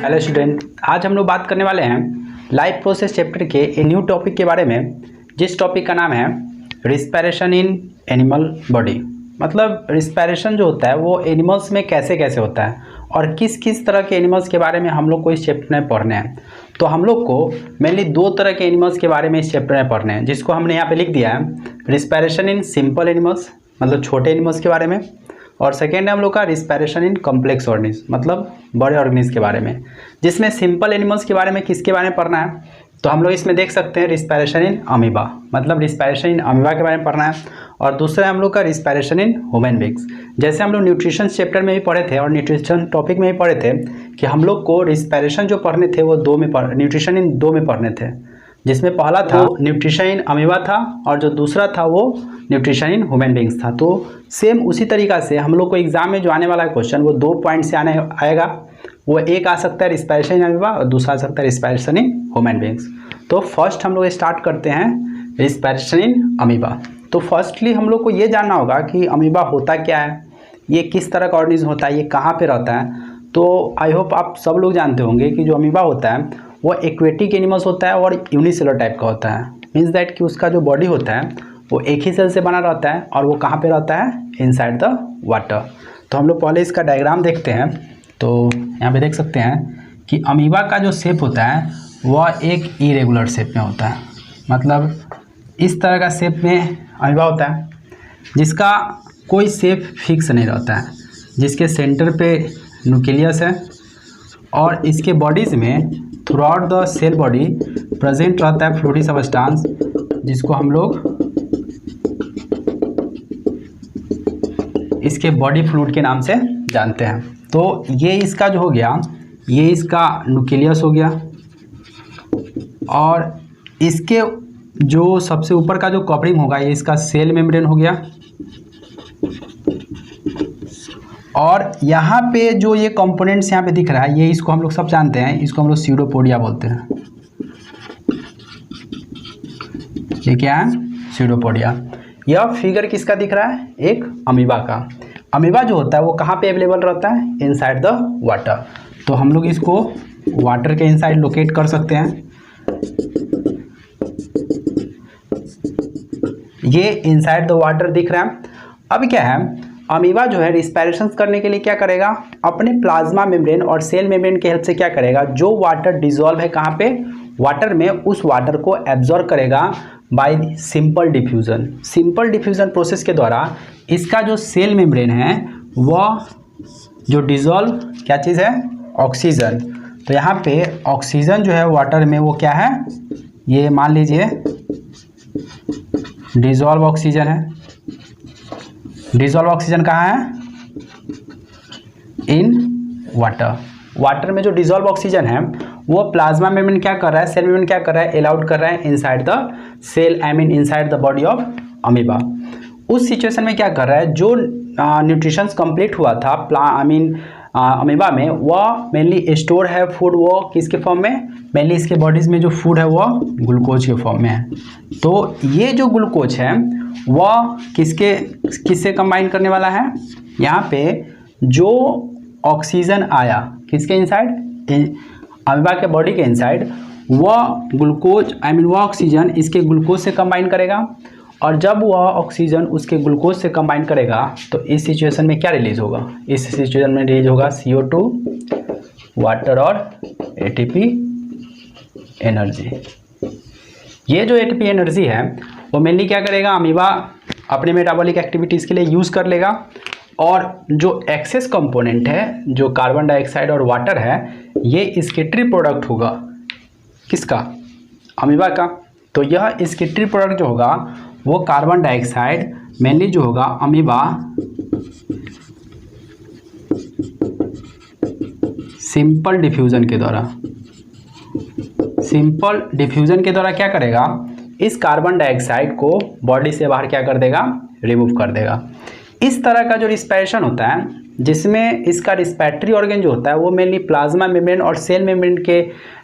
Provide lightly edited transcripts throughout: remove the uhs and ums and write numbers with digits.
Hello student, आज हम लोग बात करने वाले हैं लाइफ प्रोसेस चैप्टर के ए न्यू टॉपिक के बारे में, जिस टॉपिक का नाम है रिस्पायरेशन इन एनिमल बॉडी। मतलब रिस्पायरेशन जो होता है वो एनिमल्स में कैसे कैसे होता है और किस किस तरह के एनिमल्स के बारे में हम लोग को इस चैप्टर में पढ़ने हैं। तो हम लोग को मेनली दो तरह के एनिमल्स के बारे में इस चैप्टर में पढ़ने हैं, जिसको हमने यहाँ पे लिख दिया है रिस्पायरेशन इन सिंपल एनिमल्स, मतलब छोटे एनिमल्स के बारे में, और सेकेंड है हम लोग का रिस्पायरेशन इन कॉम्प्लेक्स ऑर्गेनिज्म, मतलब बड़े ऑर्गेनिज्म के बारे में। जिसमें सिंपल एनिमल्स के बारे में किसके बारे में पढ़ना है, तो हम लोग इसमें देख सकते हैं रिस्पायरेशन इन अमीबा, मतलब रिस्पायरेशन इन अमीबा के बारे में पढ़ना है। और दूसरा है हम लोग का रिस्पायरेशन इन ह्यूमन बींग्स। जैसे हम लोग न्यूट्रिशन चैप्टर में भी पढ़े थे और न्यूट्रिशन टॉपिक में भी पढ़े थे कि हम लोग को रिस्पायरेशन जो पढ़ने थे वो न्यूट्रिशन इन दो में पढ़ने थे, जिसमें पहला था न्यूट्रिशन इन अमीबा था और जो दूसरा था वो न्यूट्रिशन इन ह्यूमन बींग्स था। तो सेम उसी तरीक़ा से हम लोग को एग्जाम में जो आने वाला क्वेश्चन वो 2 पॉइंट से आएगा। वो एक आ सकता है रिस्पायरेशन इन अमीबा और दूसरा आ सकता है रिस्पायरेशन इन ह्यूमन बींग्स। तो फर्स्ट हम लोग स्टार्ट करते हैं रिस्पायरेशन इन अमीबा। तो फर्स्टली हम लोग को ये जानना होगा कि अमीबा होता क्या है, ये किस तरह का ऑर्गेनिज्म होता है, ये कहाँ पे रहता है। तो आई होप आप सब लोग जानते होंगे कि जो अमीबा होता है वो एक्वेटिक एनिमल्स होता है और यूनिसेलर टाइप का होता है। मीन्स दैट कि उसका जो बॉडी होता है वो एक ही सेल से बना रहता है और वो कहाँ पे रहता है, इनसाइड द वाटर। तो हम लोग पहले इसका डायग्राम देखते हैं। तो यहाँ पे देख सकते हैं कि अमीबा का जो शेप होता है वह एक इरेगुलर शेप में होता है, मतलब इस तरह का शेप में अमीबा होता है जिसका कोई शेप फिक्स नहीं रहता है, जिसके सेंटर पे न्यूक्लियस है और इसके बॉडीज़ में throughout the cell body present रहता है फ्लूइडी सब्सटेंस, जिसको हम लोग इसके बॉडी फ्लूइड के नाम से जानते हैं। तो ये इसका जो हो गया, ये इसका न्यूक्लियस हो गया और इसके जो सबसे ऊपर का जो कवरिंग होगा ये इसका सेल मेम्ब्रेन हो गया। और यहाँ पे जो ये कंपोनेंट्स यहाँ पे दिख रहा है, ये इसको हम लोग सब जानते हैं, इसको हम लोग स्यूडोपोडिया बोलते हैं। ये क्या है, स्यूडोपोडिया। यह फिगर किसका दिख रहा है, एक अमीबा का। अमीबा जो होता है वो कहाँ पे अवेलेबल रहता है, इनसाइड द वाटर। तो हम लोग इसको वाटर के इनसाइड लोकेट कर सकते हैं। ये इनसाइड द वाटर दिख रहा है। अब क्या है, अमीबा जो है रिस्पायरेशन करने के लिए क्या करेगा, अपने प्लाज्मा मेम्ब्रेन और सेल मेम्ब्रेन के हेल्प से क्या करेगा, जो वाटर डिजोल्व है कहाँ पे, वाटर में, उस वाटर को एब्जॉर्ब करेगा bye simple diffusion. Simple diffusion process के द्वारा इसका जो सेल मेम्ब्रेन है वह जो डिजोल्व क्या चीज़ है, ऑक्सीजन। तो यहाँ पे ऑक्सीजन जो है वाटर में वो क्या है, ये मान लीजिए डिजोल्व ऑक्सीजन है। डिजोल्व ऑक्सीजन कहाँ है, इन वाटर। वाटर में जो डिजोल्व ऑक्सीजन है वो प्लाज्मा मेम्ब्रेन क्या कर रहा है, सेल मेम्ब्रेन क्या कर रहा है, अलाउड कर रहा है inside the cell, I mean inside the body of amoeba. उस सिचुएशन में क्या कर रहा है, जो न्यूट्रिशंस कंप्लीट हुआ था अमीबा में, वह मेनली स्टोर है फूड, वो किसके फॉर्म में, मेनली इसके बॉडीज़ में जो फूड है वो ग्लूकोज के फॉर्म में है। तो ये जो ग्लूकोज है वह किससे कंबाइन करने वाला है, यहाँ पे जो ऑक्सीजन आया किसके इनसाइड, अमीबा के बॉडी के इनसाइड, वह ग्लूकोज वह ऑक्सीजन इसके ग्लूकोज से कंबाइन करेगा। और जब वह ऑक्सीजन उसके ग्लूकोज से कंबाइन करेगा तो इस सिचुएशन में क्या रिलीज होगा, इस सिचुएशन में रिलीज होगा CO2, वाटर और ATP एनर्जी। ये जो ATP एनर्जी है वो मेनली क्या करेगा, अमीबा अपने मेटाबॉलिक एक्टिविटीज़ के लिए यूज़ कर लेगा। और जो एक्सेस कंपोनेंट है, जो कार्बन डाइऑक्साइड और वाटर है, ये इसके ट्री प्रोडक्ट होगा, किसका, अमीबा का। तो यह इसके ट्री प्रोडक्ट जो होगा वो कार्बन डाइऑक्साइड मेनली जो होगा अमीबा सिंपल डिफ्यूजन के द्वारा क्या करेगा, इस कार्बन डाइऑक्साइड को बॉडी से बाहर क्या कर देगा, रिमूव कर देगा। इस तरह का जो रिस्पायरेशन होता है, जिसमें इसका रिस्पायरेटरी ऑर्गन जो होता है वो मेनली प्लाज्मा मेम्ब्रेन और सेल मेम्ब्रेन के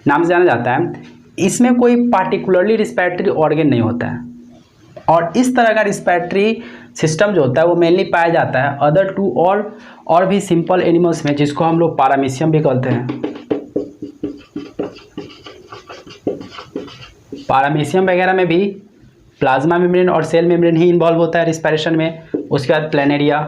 नाम से जाना जाता है। इसमें कोई पार्टिकुलरली रिस्पायरेटरी ऑर्गन नहीं होता है। और इस तरह का रिस्पायरेटरी सिस्टम जो होता है वो मेनली पाया जाता है और भी सिंपल एनिमल्स में, जिसको हम लोग पैरामीशियम भी कहते हैं। पारामीशियम वगैरह में भी प्लाज्मा मेम्ब्रेन और सेल मेम्ब्रेन ही इन्वॉल्व होता है रिस्पायरेशन में। उसके बाद प्लेनेरिया,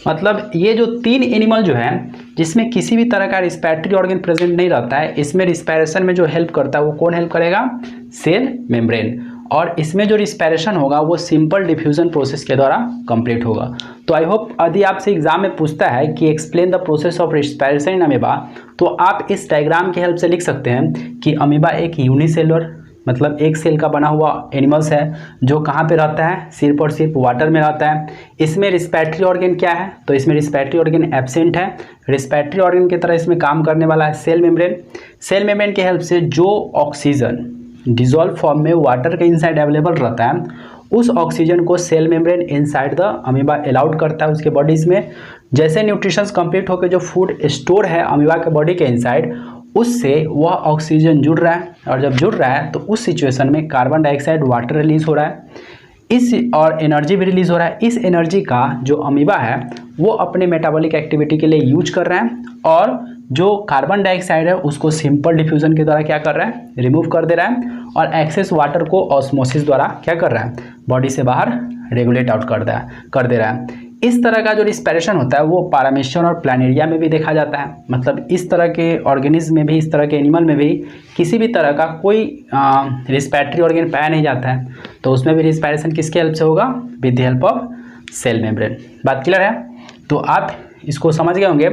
मतलब ये जो 3 एनिमल जो है जिसमें किसी भी तरह का रिस्पायरेटरी ऑर्गन प्रेजेंट नहीं रहता है, इसमें रिस्पायरेशन में जो हेल्प करता है वो कौन हेल्प करेगा? Cell membrane. और इसमें जो रिस्पायरेशन होगा वो सिंपल डिफ्यूजन प्रोसेस के द्वारा कंप्लीट होगा। तो आई होप यदि आपसे एग्जाम में पूछता है कि explain the process of respiration in amoeba, तो आप इस डायग्राम की हेल्प से लिख सकते हैं कि अमीबा एक यूनिसेलुलर, मतलब एक सेल का बना हुआ एनिमल्स है जो कहाँ पे रहता है? सिर्फ और सिर्फ वाटर में रहता है। इसमें रिस्पायरेटरी ऑर्गन क्या है? तो इसमें रिस्पायरेटरी ऑर्गन एब्सेंट है। रिस्पायरेटरी ऑर्गन की तरह इसमें काम करने वाला है सेल मेम्ब्रेन। सेल मेम्ब्रेन की हेल्प से जो ऑक्सीजन डिजॉल्व फॉर्म में वाटर के इनसाइड अवेलेबल रहता है, उस ऑक्सीजन को cell membrane inside the amoeba allowed करता है उसके बॉडीज़ में। जैसे न्यूट्रिशंस कंप्लीट होकर जो फूड स्टोर है अमीबा के बॉडी के इनसाइड, उससे वह ऑक्सीजन जुड़ रहा है, और जब जुड़ रहा है तो उस सिचुएशन में कार्बन डाइऑक्साइड, वाटर रिलीज हो रहा है, और एनर्जी भी रिलीज हो रहा है। इस एनर्जी का जो अमीबा है वो अपने मेटाबॉलिक एक्टिविटी के लिए यूज कर रहा है, और जो कार्बन डाइऑक्साइड है उसको सिंपल डिफ्यूजन के द्वारा क्या कर रहा है? रिमूव कर दे रहा है, और एक्सेस वाटर को ऑस्मोसिस द्वारा क्या कर रहा है? बॉडी से बाहर रेगुलेट आउट कर दे रहा है। इस तरह का जो रिस्पायरेशन होता है वो पारामीशियम और प्लानेरिया में भी देखा जाता है। मतलब इस तरह के ऑर्गेनिज्म में भी, इस तरह के एनिमल में भी किसी भी तरह का कोई रिस्पायरेटरी ऑर्गन पाया नहीं जाता है, तो उसमें भी रिस्पायरेशन किसके हेल्प से होगा? With the help of cell membrane. बात क्लियर है? तो आप इसको समझ गए होंगे।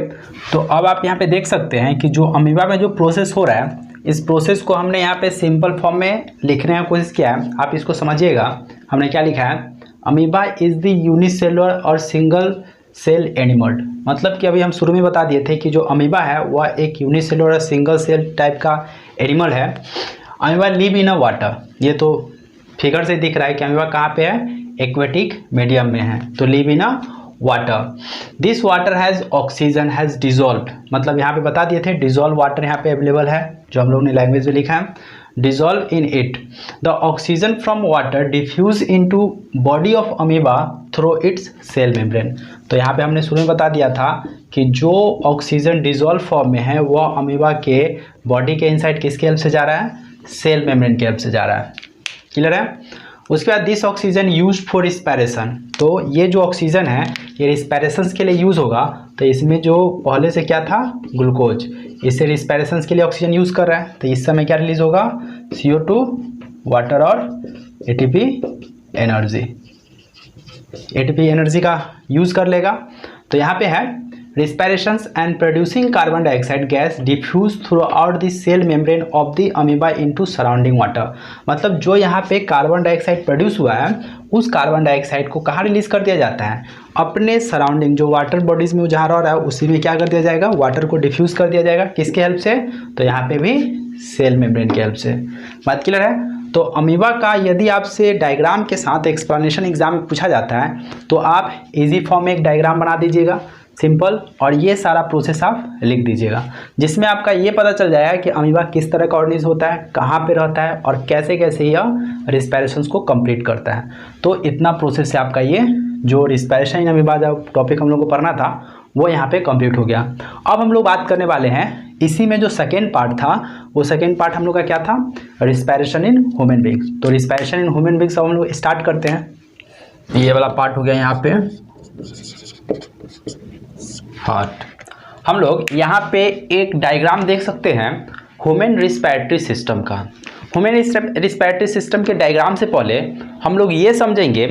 तो अब आप यहाँ पे देख सकते हैं कि जो अमीबा में जो प्रोसेस हो रहा है, इस प्रोसेस को हमने यहाँ पे सिंपल फॉर्म में लिखने की कोशिश किया है। आप इसको समझिएगा, हमने क्या लिखा है? अमीबा इज़ द यूनिसेलुलर और सिंगल सेल एनिमल। मतलब कि अभी हम शुरू में बता दिए थे कि जो अमीबा है वह एक यूनिसेलुलर और सिंगल सेल टाइप का एनिमल है। Amoeba live in a water, ये तो फिगर से दिख रहा है कि अमीबा कहाँ पे है? एक्वेटिक मीडियम में है, तो live in a water. This water has oxygen has dissolve, मतलब यहाँ पे बता दिए थे डिजॉल्व वाटर यहाँ पे अवेलेबल है, जो हम लोग ने लैंग्वेज में लिखा है। dissolve in it. The oxygen from water diffuse into body of amoeba through its cell membrane. तो यहाँ पे हमने शुरू में बता दिया था कि जो ऑक्सीजन डिजॉल्व फॉर्म में है वह अमीबा के बॉडी के इनसाइड किसके हेल्प से जा रहा है? सेल मेम्ब्रेन के हेल्प से जा रहा है। क्लियर है? उसके बाद this oxygen use for respiration, तो ये जो ऑक्सीजन है ये रिस्पायरेशन के लिए यूज़ होगा। तो इसमें जो पहले से क्या था? ग्लूकोज, इससे रिस्पायरेशन के लिए ऑक्सीजन यूज़ कर रहा है, तो इस समय क्या रिलीज होगा? CO2, वाटर और ATP एनर्जी। ATP एनर्जी का यूज़ कर लेगा। तो यहाँ पे है respirations and producing carbon dioxide gas diffuse throughout the cell membrane of the amoeba into surrounding water. मतलब जो यहाँ पे कार्बन डाइऑक्साइड प्रोड्यूस हुआ है उस कार्बन डाइऑक्साइड को कहाँ रिलीज कर दिया जाता है? अपने सराउंडिंग जो वाटर बॉडीज में जहाँ रह रहा है उसी में क्या कर दिया जाएगा? वाटर को डिफ्यूज कर दिया जाएगा। किसके हेल्प से? तो यहाँ पे भी सेल मेम्ब्रेन की हेल्प से। बात क्लियर है? तो अमीबा का यदि आपसे डायग्राम के साथ एक्सप्लेनेशन एग्जाम में पूछा जाता है तो आप इजी फॉर्म में एक डायग्राम बना दीजिएगा सिंपल, और ये सारा प्रोसेस आप लिख दीजिएगा, जिसमें आपका ये पता चल जाएगा कि अमीबा किस तरह का ऑर्गेनिज्म होता है, कहाँ पे रहता है और कैसे कैसे यह रिस्पायरेशंस को कंप्लीट करता है। तो इतना प्रोसेस से आपका ये जो रिस्पायरेशन इन अमीबा जो टॉपिक हम लोग को पढ़ना था वो यहाँ पे कंप्लीट हो गया। अब हम लोग बात करने वाले हैं इसी में जो सेकेंड पार्ट था, वो सेकेंड पार्ट हम लोग का क्या था? Respiration in human beings. तो रिस्पायरेशन इन ह्यूमन बीइंग्स हम लोग स्टार्ट करते हैं। ये वाला पार्ट हो गया यहाँ पे हार्ट। हम लोग यहाँ पे एक डायग्राम देख सकते हैं ह्यूमन रिस्पायरेटरी सिस्टम का। ह्यूमन रिस्पायरेटरी सिस्टम के डायग्राम से पहले हम लोग ये समझेंगे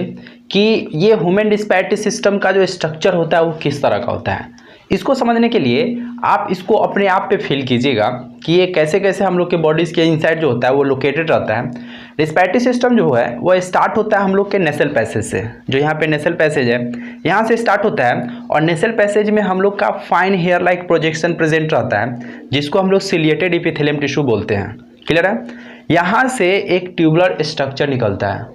कि ये ह्यूमन रिस्पायरेटरी सिस्टम का जो स्ट्रक्चर होता है वो किस तरह का होता है। इसको समझने के लिए आप इसको अपने आप पे फील कीजिएगा कि ये कैसे कैसे हम लोग के बॉडीज़ के इनसाइड जो होता है वो लोकेटेड रहता है। रिस्पायरेटरी सिस्टम जो है वो स्टार्ट होता है हम लोग के नेसल पैसेज से, जो यहाँ पे नेसल पैसेज है यहाँ से स्टार्ट होता है, और नेसल पैसेज में हम लोग का fine hair like projection present रहता है जिसको हम लोग सिलिएटेड एपिथेलियम टिश्यू बोलते हैं। क्लियर है? यहाँ से एक ट्यूबुलर स्ट्रक्चर निकलता है,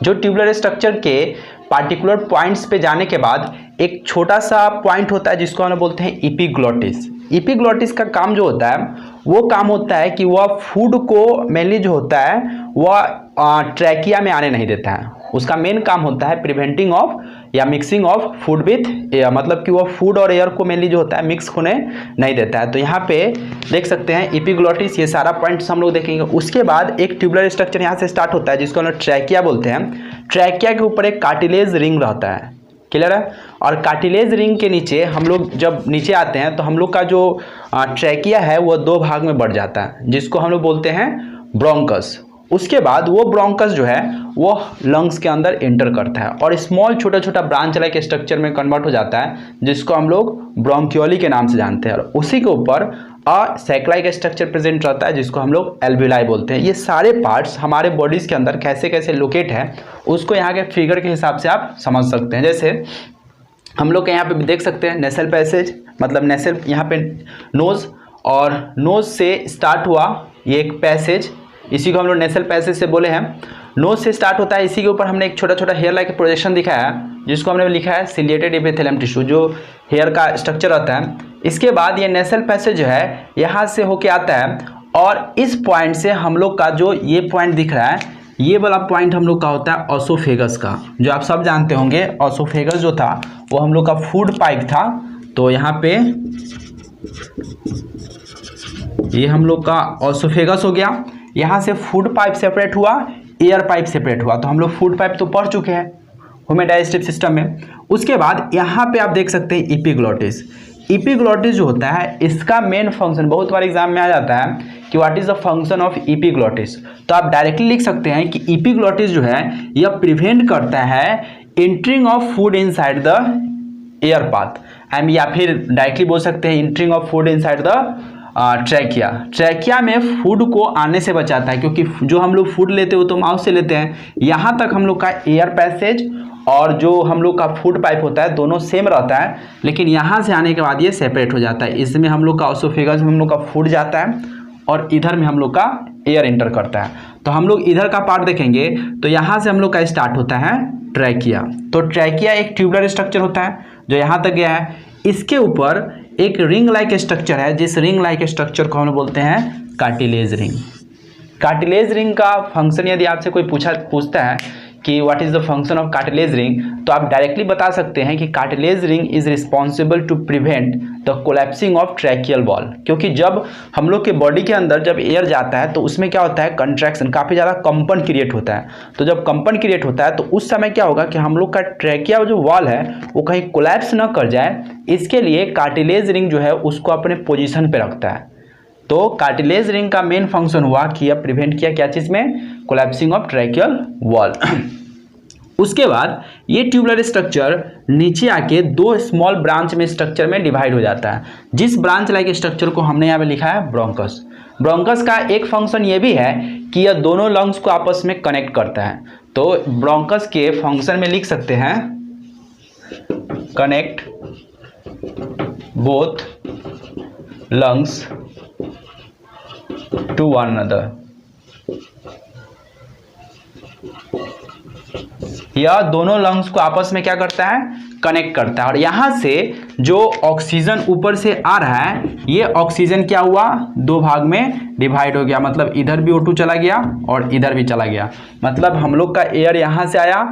जो ट्यूबुलर स्ट्रक्चर के पार्टिकुलर पॉइंट्स पे जाने के बाद एक छोटा सा पॉइंट होता है जिसको हम बोलते हैं एपिग्लोटिस। एपिग्लोटिस का काम जो होता है वो काम होता है कि वह फूड को मेनली जो होता है वह ट्रैकिया में आने नहीं देता है। उसका मेन काम होता है प्रिवेंटिंग ऑफ या mixing of food with air, मतलब कि वो फूड और एयर को मेनली जो होता है मिक्स होने नहीं देता है। तो यहाँ पे देख सकते हैं एपिग्लोटिस, ये सारा पॉइंट्स हम लोग देखेंगे। उसके बाद एक ट्यूबुलर स्ट्रक्चर यहाँ से स्टार्ट होता है जिसको हम लोग ट्रैकिया बोलते हैं। ट्रैकिया के ऊपर एक कार्टिलेज रिंग रहता है, क्लियर है। और कार्टिलेज रिंग के नीचे हम लोग जब नीचे आते हैं तो हम लोग का जो ट्रैकिया है वो दो भाग में बढ़ जाता है, जिसको हम लोग बोलते हैं ब्रोंकस। उसके बाद वो ब्रोंकस जो है वो लंग्स के अंदर एंटर करता है और स्मॉल छोटा छोटा ब्रांच लाइक स्ट्रक्चर में कन्वर्ट हो जाता है, जिसको हम लोग ब्रोंकियोली के नाम से जानते हैं। और उसी के ऊपर सैक लाइक स्ट्रक्चर प्रेजेंट रहता है जिसको हम लोग एल्विलाई बोलते हैं। ये सारे पार्ट्स हमारे बॉडीज के अंदर कैसे कैसे लोकेट है उसको यहाँ के फिगर के हिसाब से आप समझ सकते हैं। जैसे हम लोग के यहाँ पे भी देख सकते हैं नेसल पैसेज, मतलब नेसल यहाँ पे नोज, और नोज से स्टार्ट हुआ ये एक पैसेज, इसी को हम लोग नेसल पैसेज से बोले हैं। नोज से स्टार्ट होता है, इसी के ऊपर हमने एक छोटा छोटा हेयर लाइक प्रोजेक्शन दिखाया है जिसको हमने लिखा है सिलिएटेड एपिथेलियम टिश्यू, जो हेयर का स्ट्रक्चर रहता है। इसके बाद ये नेसल पैसेज जो है यहाँ से होके आता है और इस पॉइंट से हम लोग का जो ये पॉइंट दिख रहा है, ये वाला पॉइंट हम लोग का होता है ऑसोफेगस का, जो आप सब जानते होंगे। ऑसोफेगस जो था वो हम लोग का फूड पाइप था। तो यहाँ पे ये हम लोग का ऑसोफेगस हो गया। यहाँ से फूड पाइप सेपरेट हुआ, एयर पाइप सेपरेट हुआ। तो हम लोग फूड पाइप तो पढ़ चुके हैं ह्यूमन डाइजेस्टिव सिस्टम में। उसके बाद यहाँ पे आप देख सकते हैं एपिग्लोटिस। एपिग्लोटिस जो होता है इसका मेन फंक्शन बहुत बार एग्जाम में आ जाता है कि what is the function of epiglottis. तो आप डायरेक्टली लिख सकते हैं कि एपिग्लोटिस जो है यह प्रिवेंट करता है entering of food inside the air path, and या फिर डायरेक्टली बोल सकते हैं entering of food inside the trachea. Trachea में फूड को आने से बचाता है, क्योंकि जो हम लोग फूड लेते हो तो माउथ से लेते हैं। यहाँ तक हम लोग का एयर पैसेज और जो हम लोग का फूड पाइप होता है दोनों सेम रहता है, लेकिन यहाँ से आने के बाद ये सेपरेट हो जाता है। इसमें हम लोग का ऑसोफेगस में हम लोग का फूड जाता है और इधर में हम लोग का एयर एंटर करता है। तो हम लोग इधर का पार्ट देखेंगे तो यहाँ से हम लोग का स्टार्ट होता है ट्रैकिया। तो ट्रैकिया एक ट्यूबुलर स्ट्रक्चर होता है जो यहाँ तक गया है। इसके ऊपर एक रिंग लाइक स्ट्रक्चर है, जिस रिंग लाइक स्ट्रक्चर को हम बोलते हैं कार्टिलेज रिंग। कार्टिलेज रिंग का फंक्शन यदि आपसे कोई पूछता है कि what is the function of cartilage ring, तो आप डायरेक्टली बता सकते हैं कि cartilage ring is responsible to prevent the collapsing of tracheal wall. क्योंकि जब हम लोग के बॉडी के अंदर जब एयर जाता है तो उसमें क्या होता है, कंट्रैक्शन, काफ़ी ज़्यादा कंपन क्रिएट होता है। तो जब कंपन क्रिएट होता है तो उस समय क्या होगा कि हम लोग का ट्रैकिया जो वॉल है वो कहीं कोलैप्स न कर जाए, इसके लिए कार्टिलेज रिंग जो है उसको अपने पोजिशन पर रखता है। तो कार्टिलेज रिंग का मेन फंक्शन हुआ कि यह प्रिवेंट किया क्या चीज़ में, कोलैप्सिंग ऑफ ट्रैकियल वॉल। उसके बाद ये ट्यूबुलर स्ट्रक्चर नीचे आके दो स्मॉल ब्रांच में स्ट्रक्चर में डिवाइड हो जाता है, जिस ब्रांच लाइक स्ट्रक्चर को हमने यहाँ पे लिखा है ब्रोंकस। ब्रोंकस का एक फंक्शन ये भी है कि यह दोनों लंग्स को आपस में कनेक्ट करता है। तो ब्रोंकस के फंक्शन में लिख सकते हैं connect both lungs to one another. यह दोनों लंग्स को आपस में क्या करता है, कनेक्ट करता है। और यहाँ से जो ऑक्सीजन ऊपर से आ रहा है, ये ऑक्सीजन क्या हुआ, दो भाग में डिवाइड हो गया। मतलब इधर भी O2 चला गया और इधर भी चला गया। मतलब हम लोग का एयर यहाँ से आया,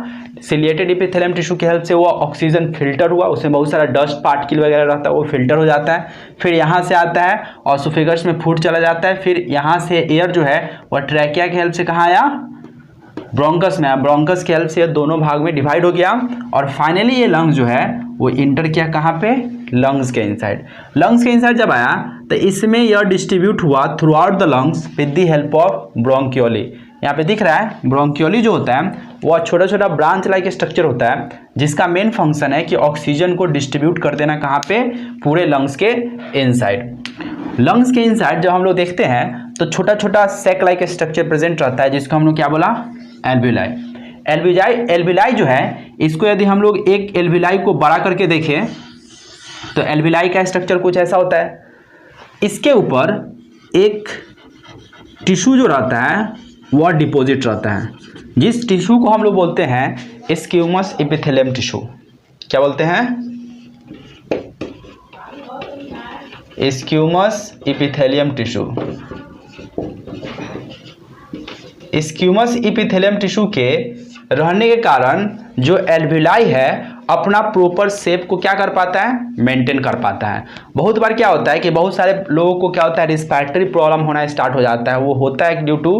सिलिएटेड एपिथेलियम टिश्यू की हेल्प से वो ऑक्सीजन फिल्टर हुआ, उसमें बहुत सारा डस्ट पार्टिकल वगैरह रहता है, वो फिल्टर हो जाता है। फिर यहाँ से आता है ऑसोफेगस में फूड चला जाता है। फिर यहाँ से एयर जो है वह ट्रैकिया की हेल्प से कहाँ आया, ब्रोंकस में। ब्रोंकस की हेल्प से दोनों भाग में डिवाइड हो गया और फाइनली ये लंग्स जो है वो इंटर किया कहाँ पे, लंग्स के इनसाइड। लंग्स के इनसाइड जब आया तो इसमें यह डिस्ट्रीब्यूट हुआ throughout the lungs with the help of bronchioles. यहाँ पे दिख रहा है ब्रोंकियोली जो होता है वो छोटा छोटा ब्रांच लाइक स्ट्रक्चर होता है, जिसका मेन फंक्शन है कि ऑक्सीजन को डिस्ट्रीब्यूट कर देना कहाँ पे, पूरे लंग्स के इनसाइड। लंग्स के इनसाइड जब हम लोग देखते हैं तो छोटा छोटा सैक लाइक स्ट्रक्चर प्रेजेंट रहता है, जिसको हम लोग क्या बोला, एल्विलाई। एल्विलाई जो है, इसको यदि हम लोग एक एल्विलाई को बड़ा करके देखें तो एल्विलाई का स्ट्रक्चर कुछ ऐसा होता है। इसके ऊपर एक टिश्यू जो रहता है वह डिपॉजिट रहता है, जिस टिश्यू को हम लोग बोलते हैं स्क्यूमस एपिथेलियम टिश्यू। क्या बोलते हैं, स्क्यूमस एपिथेलियम टिश्यू। स्क्यूमस एपिथेलियम टिश्यू के रहने के कारण जो एल्विलाई है अपना प्रॉपर शेप को क्या कर पाता है, मेंटेन कर पाता है। बहुत बार क्या होता है कि बहुत सारे लोगों को क्या होता है, रिस्पिरेटरी प्रॉब्लम होना स्टार्ट हो जाता है। वो होता है ड्यू टू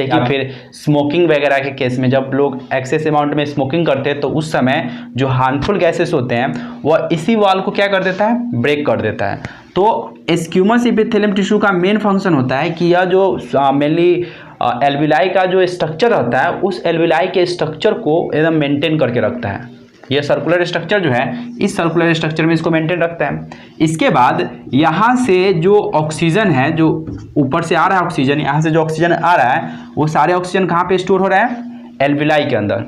या फिर स्मोकिंग वगैरह के केस में, जब लोग एक्सेस अमाउंट में स्मोकिंग करते हैं तो उस समय जो हार्मफुल गैसेस होते हैं वह इसी वॉल को क्या कर देता है, ब्रेक कर देता है। तो स्क्यूमस एपिथेलियम टिश्यू का मेन फंक्शन होता है कि यह जो मेनली एल्विलाई का जो स्ट्रक्चर होता है उस एल्विलाई के स्ट्रक्चर को एकदम मेंटेन करके रखता है। ये सर्कुलर स्ट्रक्चर जो है, इस सर्कुलर स्ट्रक्चर में इसको मेंटेन रखता है। इसके बाद यहाँ से जो ऑक्सीजन है, जो ऊपर से आ रहा है ऑक्सीजन, यहाँ से जो ऑक्सीजन आ रहा है वो सारे ऑक्सीजन कहाँ पे स्टोर हो रहा है, एल्विलाई के अंदर।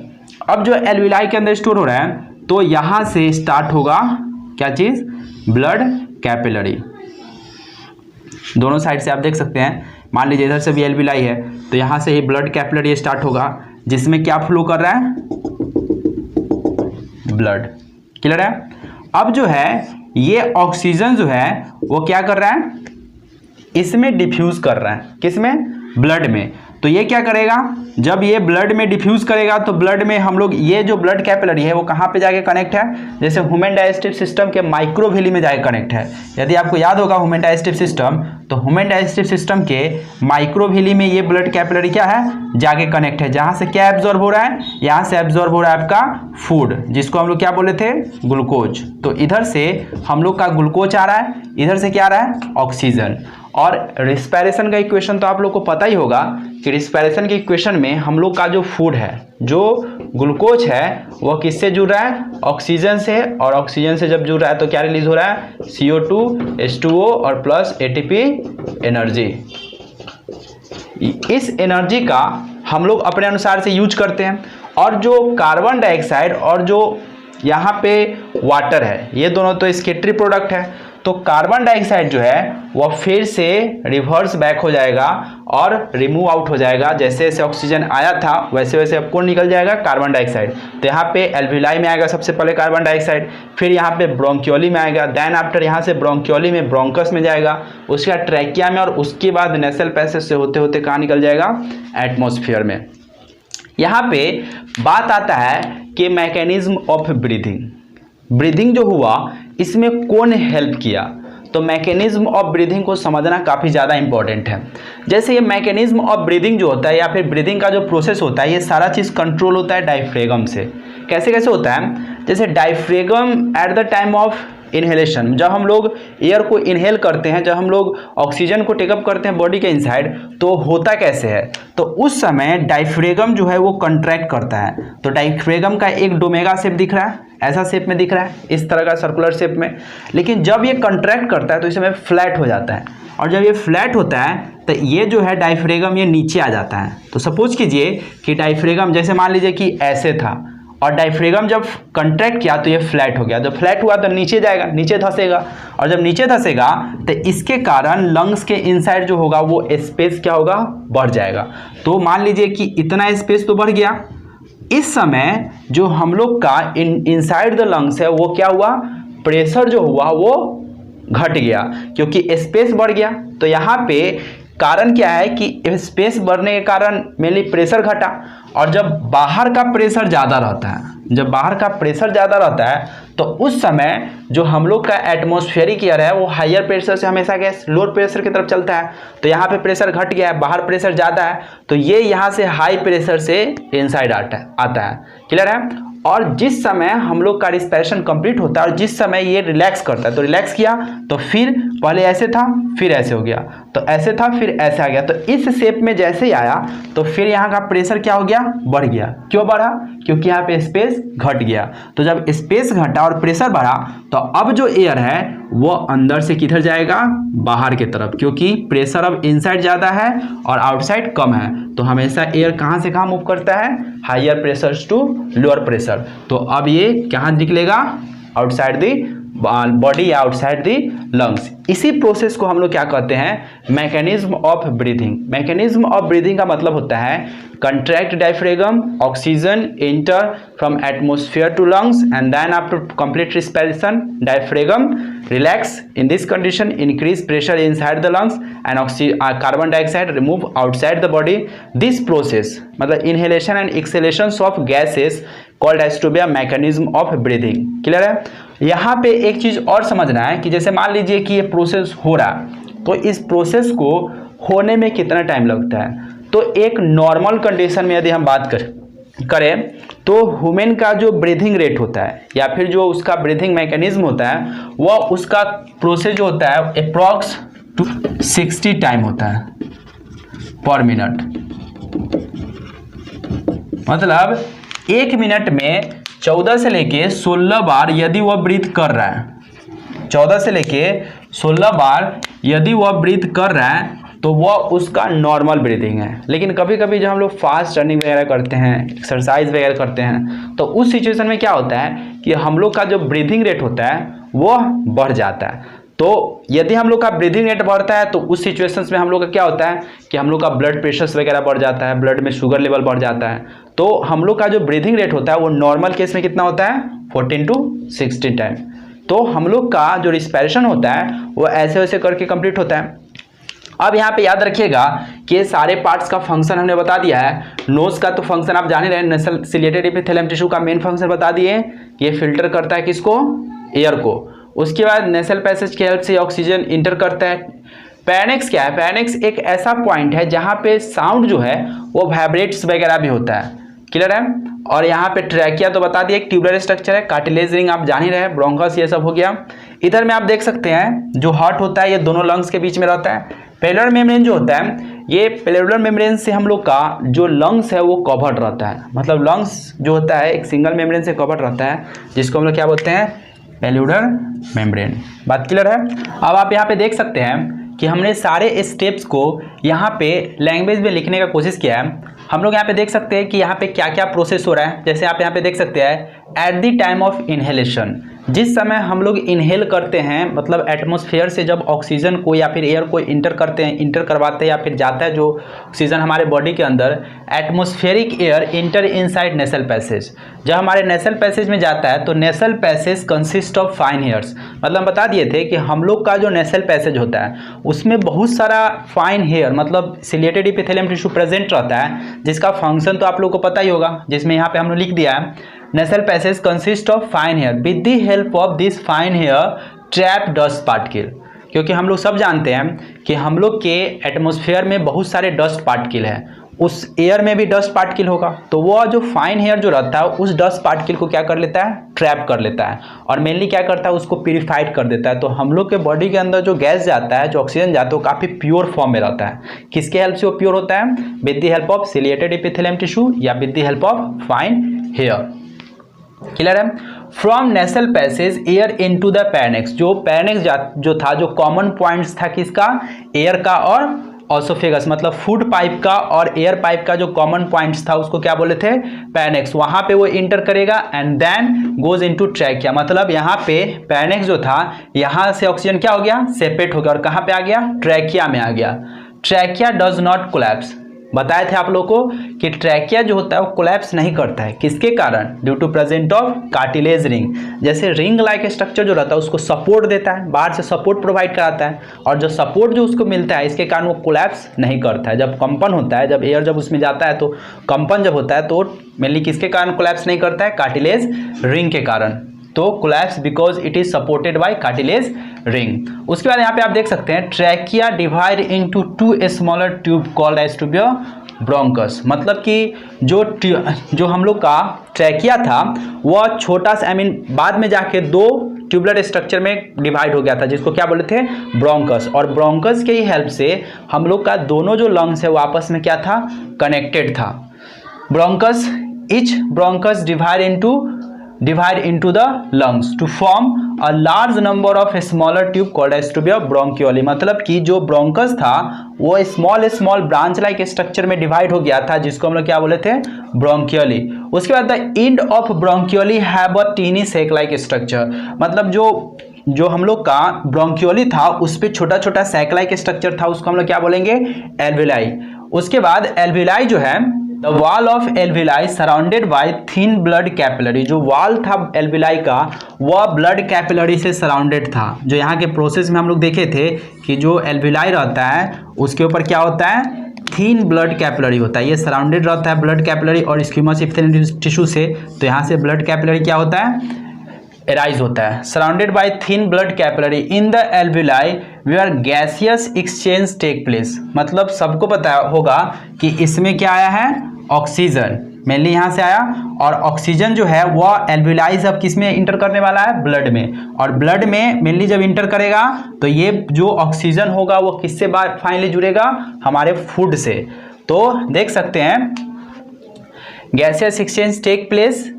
अब जो एल्विलाई के अंदर स्टोर हो रहा है तो यहाँ से स्टार्ट होगा क्या चीज़, ब्लड कैपिलरी। दोनों साइड से आप देख सकते हैं, मान लीजिए इधर से भी एल्विलाई है तो यहाँ से ही ब्लड कैपिलरी स्टार्ट होगा, जिसमें क्या फ्लो कर रहा है, ब्लड। क्लियर है। अब जो है ये ऑक्सीजन जो है वो क्या कर रहा है, इसमें डिफ्यूज कर रहा है, किसमें, ब्लड में। तो ये क्या करेगा, जब ये ब्लड में डिफ्यूज करेगा तो ब्लड में हम लोग, ये जो ब्लड कैपिलरी है वो कहाँ पे जाके कनेक्ट है, जैसे ह्यूमन डाइजेस्टिव सिस्टम के माइक्रोविली में जाके कनेक्ट है। यदि आपको याद होगा ह्यूमन डाइजेस्टिव सिस्टम, तो ह्यूमन डाइजेस्टिव सिस्टम के माइक्रोविली में ये ब्लड कैपिलरी क्या है, जाके कनेक्ट है। जहाँ से क्या एब्जॉर्ब हो रहा है, यहाँ से एब्जॉर्ब हो रहा है आपका फूड, जिसको हम लोग क्या बोले थे, ग्लूकोज। तो इधर से हम लोग का ग्लूकोज आ रहा है, इधर से क्या आ रहा है, ऑक्सीजन। और रिस्पिरेशन का इक्वेशन तो आप लोग को पता ही होगा कि रिस्पिरेशन के इक्वेशन में हम लोग का जो फूड है, जो ग्लूकोज है, वह किससे जुड़ रहा है, ऑक्सीजन से। और ऑक्सीजन से जब जुड़ रहा है तो क्या रिलीज हो रहा है, CO2, H2O और प्लस ATP एनर्जी। इस एनर्जी का हम लोग अपने अनुसार से यूज करते हैं। और जो कार्बन डाइऑक्साइड और जो यहाँ पे वाटर है, ये दोनों तो स्केटरी प्रोडक्ट है। तो कार्बन डाइऑक्साइड जो है वह फिर से रिवर्स बैक हो जाएगा और रिमूव आउट हो जाएगा। जैसे जैसे ऑक्सीजन आया था वैसे वैसे अब कौन निकल जाएगा, कार्बन डाइऑक्साइड। तो यहाँ पे एल्विलाई में आएगा सबसे पहले कार्बन डाइऑक्साइड, फिर यहाँ पे ब्रोंकियोली में आएगा, देन आफ्टर यहाँ से ब्रोंकियोली में ब्रोंकस में जाएगा, उसके बाद ट्रैकिया में, और उसके बाद नेसल पैसेज से होते होते कहाँ निकल जाएगा, एटमॉस्फेयर में। यहाँ पे बात आता है कि मैकेनिज्म ऑफ ब्रीदिंग जो हुआ इसमें कौन हेल्प किया। तो मैकेनिज्म ऑफ ब्रीदिंग को समझना काफ़ी ज़्यादा इंपॉर्टेंट है। जैसे ये मैकेनिज्म ऑफ ब्रीदिंग जो होता है या फिर ब्रीदिंग का जो प्रोसेस होता है, ये सारा चीज़ कंट्रोल होता है डायफ्रेगम से। कैसे कैसे होता है, जैसे diaphragm at the time of inhalation, जब हम लोग एयर को इनहेल करते हैं, जब हम लोग ऑक्सीजन को टेकअप करते हैं बॉडी के इनसाइड, तो होता कैसे है, तो उस समय डायफ्रेगम जो है वो कंट्रैक्ट करता है। तो डायफ्रेगम का एक डोमेगा शेप दिख रहा है, ऐसा शेप में दिख रहा है, इस तरह का सर्कुलर शेप में। लेकिन जब ये कंट्रैक्ट करता है तो इस समय फ्लैट हो जाता है, और जब ये फ्लैट होता है तो ये जो है डायफ्रेगम ये नीचे आ जाता है। तो सपोज कीजिए कि डायफ्रेगम जैसे मान लीजिए कि ऐसे था, और डायफ्रेगम जब कंट्रैक्ट किया तो ये फ्लैट हो गया। जब फ्लैट हुआ तो नीचे जाएगा, नीचे धंसेगा, और जब नीचे धंसेगा तो इसके कारण लंग्स के इनसाइड जो होगा वो स्पेस क्या होगा, बढ़ जाएगा। तो मान लीजिए कि इतना स्पेस तो बढ़ गया। इस समय जो हम लोग का इनसाइड द लंग्स है वो क्या हुआ, प्रेशर जो हुआ वो घट गया, क्योंकि स्पेस बढ़ गया। तो यहाँ पे कारण क्या है कि स्पेस बढ़ने के कारण मेनली प्रेशर घटा। और जब बाहर का प्रेशर ज़्यादा रहता है, जब बाहर का प्रेशर ज़्यादा रहता है तो उस समय जो हम लोग का एटमॉस्फेरिक एयर है वो हायर प्रेशर से हमेशा गैस लोअर प्रेशर की तरफ चलता है। तो यहाँ पे प्रेशर घट गया है, बाहर प्रेशर ज़्यादा है, तो ये यहाँ से हाई प्रेशर से इनसाइड आता है। क्लियर है। और जिस समय हम लोग का रिस्पिरेशन कंप्लीट होता है और जिस समय ये रिलैक्स करता है, तो रिलैक्स किया तो फिर पहले ऐसे था फिर ऐसे हो गया, तो ऐसे था फिर ऐसे आ गया। तो इस शेप में जैसे ही आया तो फिर यहाँ का प्रेशर क्या हो गया, बढ़ गया। क्यों बढ़ा, क्योंकि यहाँ पे स्पेस घट गया। तो जब स्पेस घटा और प्रेशर बढ़ा तो अब जो एयर है वो अंदर से किधर जाएगा, बाहर की तरफ, क्योंकि प्रेशर अब इनसाइड ज़्यादा है और आउटसाइड कम है। तो हमेशा एयर कहाँ से कहाँ मूव करता है, higher pressure to lower pressure. तो अब ये कहाँ निकलेगा, आउटसाइड दी बॉडी या आउटसाइड दी लंग्स। इसी प्रोसेस को हम लोग क्या कहते हैं, mechanism of breathing. Mechanism of breathing का मतलब होता है contract diaphragm, oxygen enter from atmosphere to lungs and then after complete respiration diaphragm relax. In this condition increase pressure inside the lungs and carbon dioxide remove outside the body. This process मतलब inhalation and exhalation of gases called as to be a mechanism of breathing. Clear है। यहाँ पे एक चीज और समझना है कि जैसे मान लीजिए कि ये प्रोसेस हो रहा है, तो इस प्रोसेस को होने में कितना टाइम लगता है। तो एक नॉर्मल कंडीशन में यदि हम बात करें तो ह्यूमन का जो ब्रीथिंग रेट होता है या फिर जो उसका ब्रीथिंग मैकेनिज्म होता है वह उसका प्रोसेस जो होता है अप्रॉक्स 60 टाइम होता है पर मिनट। मतलब 1 मिनट में 14 से लेके 16 बार यदि वह ब्रीथ कर रहा है, 14 से लेके 16 बार यदि वह ब्रीथ कर रहा है तो वह उसका नॉर्मल ब्रीथिंग है। लेकिन कभी कभी जब हम लोग फास्ट रनिंग वगैरह करते हैं, एक्सरसाइज वगैरह करते हैं, तो उस सिचुएशन में क्या होता है कि हम लोग का जो ब्रीथिंग रेट होता है वह बढ़ जाता है। तो यदि हम लोग का ब्रीथिंग रेट बढ़ता है तो उस सिचुएशंस में हम लोग का क्या होता है कि हम लोग का ब्लड प्रेशर वगैरह बढ़ जाता है, ब्लड में शुगर लेवल बढ़ जाता है। तो हम लोग का जो ब्रीथिंग रेट होता है वो नॉर्मल केस में कितना होता है 14 to 16 टाइम। तो हम लोग का जो रिस्पिरेशन होता है वो ऐसे वैसे करके कंप्लीट होता है। अब यहाँ पे याद रखिएगा कि सारे पार्ट्स का फंक्शन हमने बता दिया है। नोज का तो फंक्शन आप जान ही रहे हैं, नेसल सिलेटेड एपिथेलियम टिश्यू का मेन फंक्शन बता दिए, ये फिल्टर करता है किसको, एयर को। उसके बाद नेसल पैसेज की हेल्प से ऑक्सीजन इंटर करता है। पैनिक्स क्या है, पैनिक्स एक ऐसा पॉइंट है जहाँ पे साउंड जो है वो वाइब्रेट्स वगैरह भी होता है। क्लियर है। और यहाँ पे ट्रैकिया तो बता दिए, एक ट्यूबुलर स्ट्रक्चर है, कार्टिलेज रिंग आप जान ही रहे, ब्रोंकस ये सब हो गया। इधर में आप देख सकते हैं जो हार्ट होता है ये दोनों लंग्स के बीच में रहता है। पेलर मेम्ब्रेन जो होता है, ये पेलुलर मेम्ब्रेन से हम लोग का जो लंग्स है वो कवर्ड रहता है। मतलब लंग्स जो होता है एक सिंगल मेम्ब्रेन से कवर्ड रहता है, जिसको हम लोग क्या बोलते हैं, पेलुलर मेम्ब्रेन। बात क्लियर है। अब आप यहाँ पे देख सकते हैं कि हमने सारे स्टेप्स को यहाँ पे लैंग्वेज में लिखने का कोशिश किया है। हम लोग यहाँ पे देख सकते हैं कि यहाँ पे क्या क्या प्रोसेस हो रहा है। जैसे आप यहाँ पे देख सकते हैं at the time of inhalation, जिस समय हम लोग इनहेल करते हैं, मतलब एटमॉस्फेयर से जब ऑक्सीजन को या फिर एयर को इंटर करते हैं, इंटर करवाते हैं या फिर जाता है जो ऑक्सीजन हमारे बॉडी के अंदर, atmospheric air inter inside nasal passage. जब हमारे नेसल पैसेज में जाता है तो नेसल passage consist of fine hairs. मतलब हम बता दिए थे कि हम लोग का जो नेसल पैसेज होता है उसमें बहुत सारा फाइन हेयर मतलब सिलेटेड एपिथेलियम टिश्यू प्रेजेंट रहता है, जिसका फंक्शन तो आप लोग को पता ही होगा, जिसमें यहाँ पे हमने लिख दिया है nasal passage consist of fine hair, with the help of this fine hair trap dust particle. क्योंकि हम लोग सब जानते हैं कि हम लोग के एटमॉस्फेयर में बहुत सारे डस्ट पार्टिकल हैं, उस एयर में भी डस्ट पार्टिकल होगा, तो वह जो फाइन हेयर जो रहता है उस डस्ट पार्टिकल को क्या कर लेता है, ट्रैप कर लेता है, और मेनली क्या करता है, उसको प्यूरिफाइड कर देता है। तो हम लोग के बॉडी के अंदर जो गैस जाता है, जो ऑक्सीजन जाता है, वो काफ़ी प्योर फॉर्म में रहता है। किसके हेल्प से वो प्योर होता है, with the help of ciliated epithelium tissue या with the help of fine hair. Clear है। From nasal passage air into the pharynx, जो पैरनेक्स जो था, जो कॉमन पॉइंट्स था किसका, एयर का और ऑसोफेगस, मतलब फूड पाइप का और एयर पाइप का जो कॉमन पॉइंट्स था उसको क्या बोले थे, पैरनेक्स। वहां पे वो इंटर करेगा and then goes into trachea. मतलब यहाँ पे पैरनेक्स जो था, यहाँ से ऑक्सीजन क्या हो गया, सेपरेट हो गया और कहाँ पे आ गया, ट्रैकिया में आ गया। Trachea does not collapse. बताए थे आप लोगों को कि ट्रैकिया जो होता है वो कोलैप्स नहीं करता है, किसके कारण, due to present of cartilage ring. जैसे रिंग लाइक स्ट्रक्चर जो रहता है उसको सपोर्ट देता है, बाहर से सपोर्ट प्रोवाइड कराता है, और जो सपोर्ट जो उसको मिलता है इसके कारण वो कोलैप्स नहीं करता है। जब कंपन होता है, जब एयर जब उसमें जाता है तो कंपन जब होता है तो मेनली किसके कारण कोलैप्स नहीं करता है, कार्टिलेज रिंग के कारण। तो collapse because it is supported by cartilage ring. उसके बाद यहाँ पे आप देख सकते हैं trachea divide into 2 smaller tube called as to be bronchus. मतलब कि जो हम लोग का ट्रैकिया था वह छोटा सा, बाद में जाके 2 ट्यूबुलर स्ट्रक्चर में डिवाइड हो गया था, जिसको क्या बोले थे, ब्रोंकस। और ब्रोंकस के ही हेल्प से हम लोग का दोनों जो लंग्स है वो आपस में क्या था, कनेक्टेड था। Bronchus, each bronchus divide into the lungs to form a large number of smaller tube called as to be bronchioles, मतलब कि जो ब्रोंकस था वो small small branch like structure में डिवाइड हो गया था, जिसको हम लोग क्या बोले थे, ब्रोंकियोली। उसके बाद the end of bronchioles have a tiny sac like structure, मतलब जो हम लोग का ब्रोंकियोली था उस पे छोटा छोटा सैक लाइक स्ट्रक्चर था, उसको हम लोग क्या बोलेंगे, एल्विलाई। उसके बाद एल्विलाई जो है, the wall of alveoli surrounded by thin blood capillary, जो वॉल था एल्विलाई का वह ब्लड कैपिलरी से सराउंडेड था। जो यहाँ के प्रोसेस में हम लोग देखे थे कि जो एल्विलाई रहता है उसके ऊपर क्या होता है, थिन ब्लड कैपिलरी होता है, ये सराउंडेड रहता है ब्लड कैपिलरी और स्क्विमस इपिथेलियल टिश्यू से। तो यहाँ से ब्लड कैपिलरी क्या होता है, एराइज होता है, surrounded by thin blood capillary in the alveoli where gaseous exchange take place, मतलब सबको पता होगा कि इसमें क्या आया है, ऑक्सीजन मेनली यहाँ से आया, और ऑक्सीजन जो है वह एल्विलाई अब किस में इंटर करने वाला है, ब्लड में। और ब्लड में मेनली जब इंटर करेगा तो ये जो ऑक्सीजन होगा वो किससे फाइनली जुड़ेगा, हमारे फूड से। तो देख सकते हैं gaseous exchange take place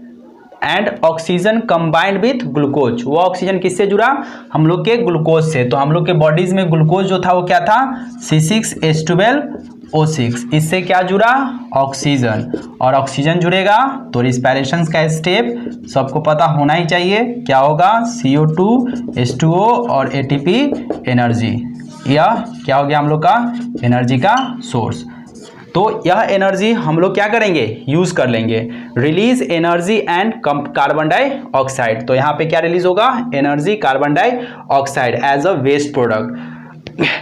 and oxygen combined with glucose, वो ऑक्सीजन किससे जुड़ा, हम लोग के ग्लूकोज से। तो हम लोग के बॉडीज में ग्लूकोज जो था वो क्या था, C6H12O6, इससे क्या जुड़ा, ऑक्सीजन। और ऑक्सीजन जुड़ेगा तो रिस्पायरेशन का स्टेप सबको पता होना ही चाहिए, क्या होगा, CO2 H2O और ATP एनर्जी, यह क्या हो गया हम लोग का एनर्जी का सोर्स। तो यह एनर्जी हम लोग क्या करेंगे, यूज कर लेंगे, release energy and carbon dioxide. तो यहाँ पे क्या रिलीज होगा, energy, carbon dioxide as a waste product,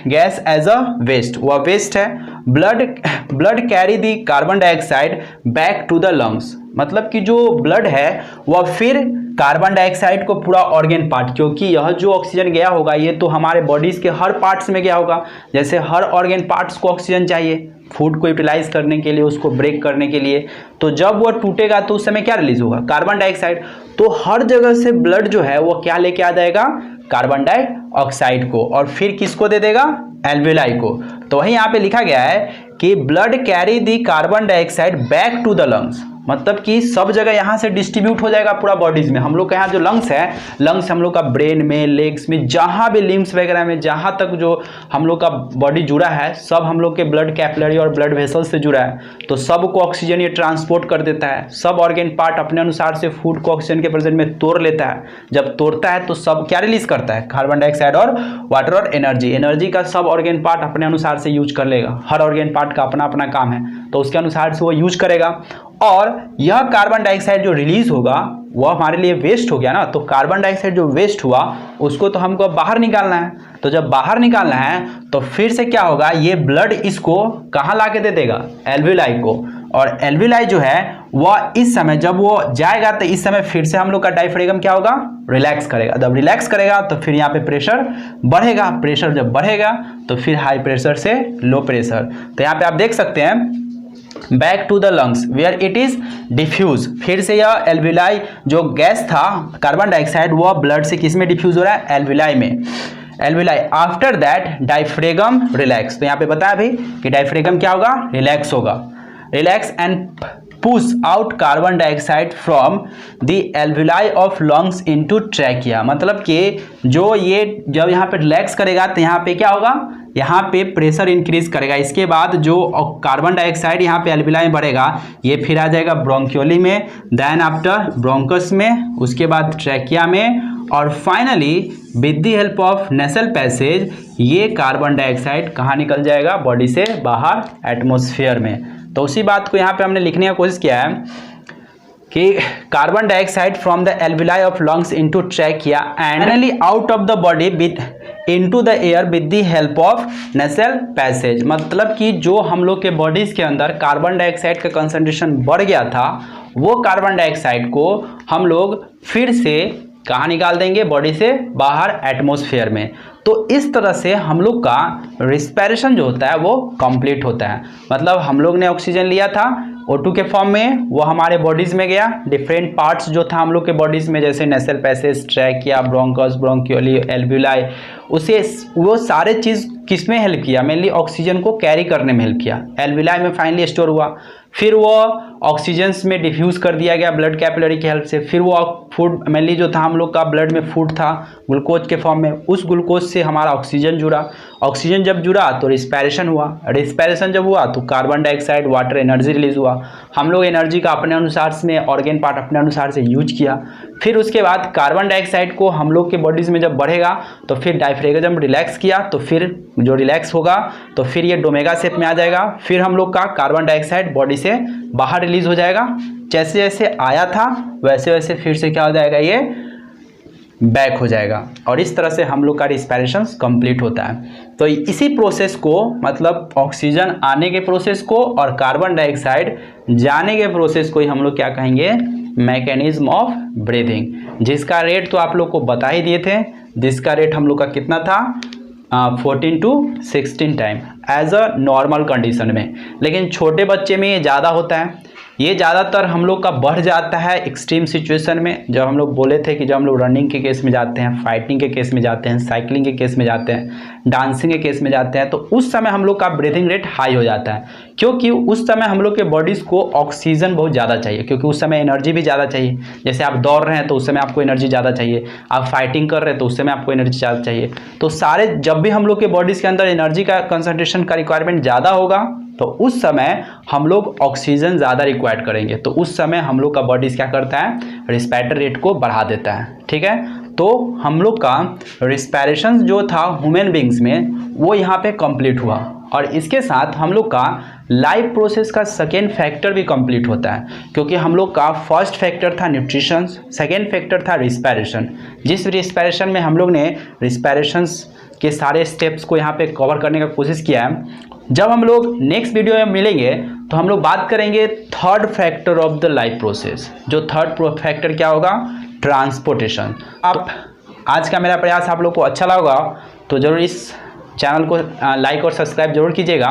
gas as a waste, वह वेस्ट है। Blood carry the carbon dioxide back to the lungs, मतलब कि जो ब्लड है वह फिर कार्बन डाइऑक्साइड को पूरा ऑर्गेन पार्ट, क्योंकि यह जो ऑक्सीजन गया होगा ये तो हमारे बॉडीज के हर पार्ट्स में गया होगा, जैसे हर ऑर्गेन पार्ट्स को ऑक्सीजन चाहिए फूड को यूटिलाइज करने के लिए, उसको ब्रेक करने के लिए। तो जब वह टूटेगा तो उस समय क्या रिलीज होगा, कार्बन डाइऑक्साइड। तो हर जगह से ब्लड जो है वो क्या लेके आ जाएगा, कार्बन डाइऑक्साइड को, और फिर किसको दे देगा, एल्विलाई को। तो वही यहाँ पे लिखा गया है कि blood carry the carbon dioxide back to the lungs, मतलब कि सब जगह यहाँ से डिस्ट्रीब्यूट हो जाएगा पूरा बॉडीज में। हम लोग का यहाँ जो लंग्स है, लंग्स हम लोग का ब्रेन में, लेग्स में, जहाँ भी लिम्स वगैरह में, जहाँ तक जो हम लोग का बॉडी जुड़ा है सब हम लोग के ब्लड कैपिलरी और ब्लड वेसल से जुड़ा है। तो सबको ऑक्सीजन ये ट्रांसपोर्ट कर देता है, सब ऑर्गेन पार्ट अपने अनुसार से फूड को ऑक्सीजन के प्रेजेंट में तोड़ लेता है। जब तोड़ता है तो सब क्या रिलीज करता है, कार्बन डाइऑक्साइड और वाटर और एनर्जी। एनर्जी का सब ऑर्गेन पार्ट अपने अनुसार से यूज कर लेगा, हर ऑर्गेन पार्ट का अपना अपना काम है तो उसके अनुसार से वो यूज करेगा। और यह कार्बन डाइऑक्साइड जो रिलीज होगा वह हमारे लिए वेस्ट हो गया ना, तो कार्बन डाइऑक्साइड जो वेस्ट हुआ उसको तो हमको बाहर निकालना है। तो जब बाहर निकालना है तो फिर से क्या होगा, ये ब्लड इसको कहाँ ला के दे देगा, एल्विलाई को। और एल्विलाई जो है वह इस समय जब वो जाएगा तो इस समय फिर से हम लोग का डायफ्राम क्या होगा, रिलैक्स करेगा। जब रिलैक्स करेगा तो फिर यहाँ पे प्रेशर बढ़ेगा, प्रेशर जब बढ़ेगा तो फिर हाई प्रेशर से लो प्रेशर। तो यहाँ पे आप देख सकते हैं back to the lungs where it is diffuse, फिर से यह एल्विलाई जो गैस था कार्बन डाइऑक्साइड वह ब्लड से किस में डिफ्यूज हो रहा है, एल्विलाई में, alveoli. After that diaphragm relax, तो यहाँ पे बताया भी कि डायफ्रेगम क्या होगा, रिलैक्स होगा, relax and push out carbon dioxide from the alveoli of lungs into trachea, मतलब कि जो ये जब यहाँ पे रिलैक्स करेगा तो यहाँ पे क्या होगा, यहाँ पे प्रेशर इंक्रीज करेगा। इसके बाद जो कार्बन डाइऑक्साइड यहाँ पे एल्विलाई में बढ़ेगा ये फिर आ जाएगा ब्रोंकियोली में, देन आफ्टर ब्रोंकस में, उसके बाद ट्रैकिया में, और finally with the help of nasal passage ये कार्बन डाइऑक्साइड कहाँ निकल जाएगा, बॉडी से बाहर एटमॉस्फेयर में। तो उसी बात को यहाँ पे हमने लिखने का कोशिश किया है कि carbon dioxide from the alveoli of lungs into trachea and finally out of the body with into the air with the help of nasal passage, मतलब कि जो हम लोग के बॉडीज के अंदर कार्बन डाइऑक्साइड का कंसंट्रेशन बढ़ गया था वो कार्बन डाइऑक्साइड को हम लोग फिर से कहाँ निकाल देंगे, बॉडी से बाहर एटमॉस्फेयर में। तो इस तरह से हम लोग का रिस्पायरेशन जो होता है वो कंप्लीट होता है। मतलब हम लोग ने ऑक्सीजन लिया था O2 के फॉर्म में, वो हमारे बॉडीज में गया, डिफरेंट पार्ट्स जो था हम लोग के बॉडीज में जैसे nasal passage, trachea, bronchus, bronchioles, alveoli, उसे वो सारे चीज़ किस में हेल्प किया, मेनली ऑक्सीजन को कैरी करने में हेल्प किया। एल्विलाई में फाइनली स्टोर हुआ, फिर वो ऑक्सीजन में डिफ्यूज़ कर दिया गया ब्लड कैपिलरी की हेल्प से। फिर वो फूड मेनली जो था हम लोग का ब्लड में फूड था ग्लूकोज के फॉर्म में, उस ग्लूकोज से हमारा ऑक्सीजन जुड़ा। ऑक्सीजन जब जुड़ा तो रिस्पायरेशन हुआ, रिस्पायरेशन जब हुआ तो carbon dioxide water energy release हुआ। हम लोग एनर्जी का अपने अनुसार से ऑर्गेन पार्ट अपने अनुसार से यूज किया। फिर उसके बाद कार्बन डाइऑक्साइड को हम लोग के बॉडीज़ में जब बढ़ेगा तो फिर डायफ्रेगम रिलैक्स किया, तो फिर जो रिलैक्स होगा तो फिर ये डोमेगा शेप में आ जाएगा। फिर हम लोग का कार्बन डाइऑक्साइड बॉडी से बाहर रिलीज हो जाएगा। जैसे जैसे आया था वैसे वैसे फिर से क्या हो जाएगा, ये बैक हो जाएगा। और इस तरह से हम लोग का रिस्पायरेशन कंप्लीट होता है। तो इसी प्रोसेस को, मतलब ऑक्सीजन आने के प्रोसेस को और कार्बन डाइऑक्साइड जाने के प्रोसेस को ही हम लोग क्या कहेंगे, मैकेनिज्म ऑफ ब्रीथिंग। जिसका रेट तो आप लोग को बता ही दिए थे, जिसका रेट हम लोग का कितना था 14 to 16 time as a normal condition में। लेकिन छोटे बच्चे में ये ज़्यादा होता है। ये ज़्यादातर हम लोग का बढ़ जाता है एक्सट्रीम सिचुएशन में। जब हम लोग बोले थे कि जब हम लोग रनिंग के केस में जाते हैं, फाइटिंग के केस में जाते हैं, साइकिलिंग के केस में जाते हैं, डांसिंग के केस में जाते हैं, तो उस समय हम लोग का ब्रीथिंग रेट हाई हो जाता है। क्योंकि उस समय हम लोग के बॉडीज़ को ऑक्सीजन बहुत ज़्यादा चाहिए, क्योंकि उस समय एनर्जी भी ज़्यादा चाहिए। जैसे आप दौड़ रहे हैं तो उस समय आपको एनर्जी ज़्यादा चाहिए, आप फाइटिंग कर रहे हैं तो उस समय आपको एनर्जी ज़्यादा चाहिए। तो सारे जब भी हम लोग के बॉडीज़ के अंदर एनर्जी का कंसंट्रेशन का रिक्वायरमेंट ज़्यादा होगा तो उस समय हम लोग ऑक्सीजन ज़्यादा रिक्वायर करेंगे। तो उस समय हम लोग का बॉडीज़ क्या करता है, रिस्पायरेटरी रेट को बढ़ा देता है। ठीक है, तो हम लोग का रिस्पायरेशन जो था ह्यूमन बींग्स में वो यहाँ पे कंप्लीट हुआ। और इसके साथ हम लोग का लाइफ प्रोसेस का सेकेंड फैक्टर भी कंप्लीट होता है, क्योंकि हम लोग का फर्स्ट फैक्टर था न्यूट्रिशन, सेकेंड फैक्टर था रिस्पायरेशन। जिस रिस्पायरेशन में हम लोग ने रिस्पायरेशन के सारे स्टेप्स को यहाँ पे कवर करने का कोशिश किया है। जब हम लोग नेक्स्ट वीडियो में मिलेंगे तो हम लोग बात करेंगे third factor of the life process. जो थर्ड फैक्टर क्या होगा, ट्रांसपोर्टेशन। आप आज का मेरा प्रयास आप लोग को अच्छा लगा तो ज़रूर इस चैनल को लाइक और सब्सक्राइब जरूर कीजिएगा।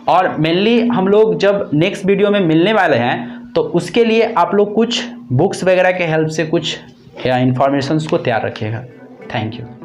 और मेनली हम लोग जब नेक्स्ट वीडियो में मिलने वाले हैं तो उसके लिए आप लोग कुछ बुक्स वगैरह के हेल्प से कुछ इंफॉर्मेशंस को तैयार रखिएगा। Thank you.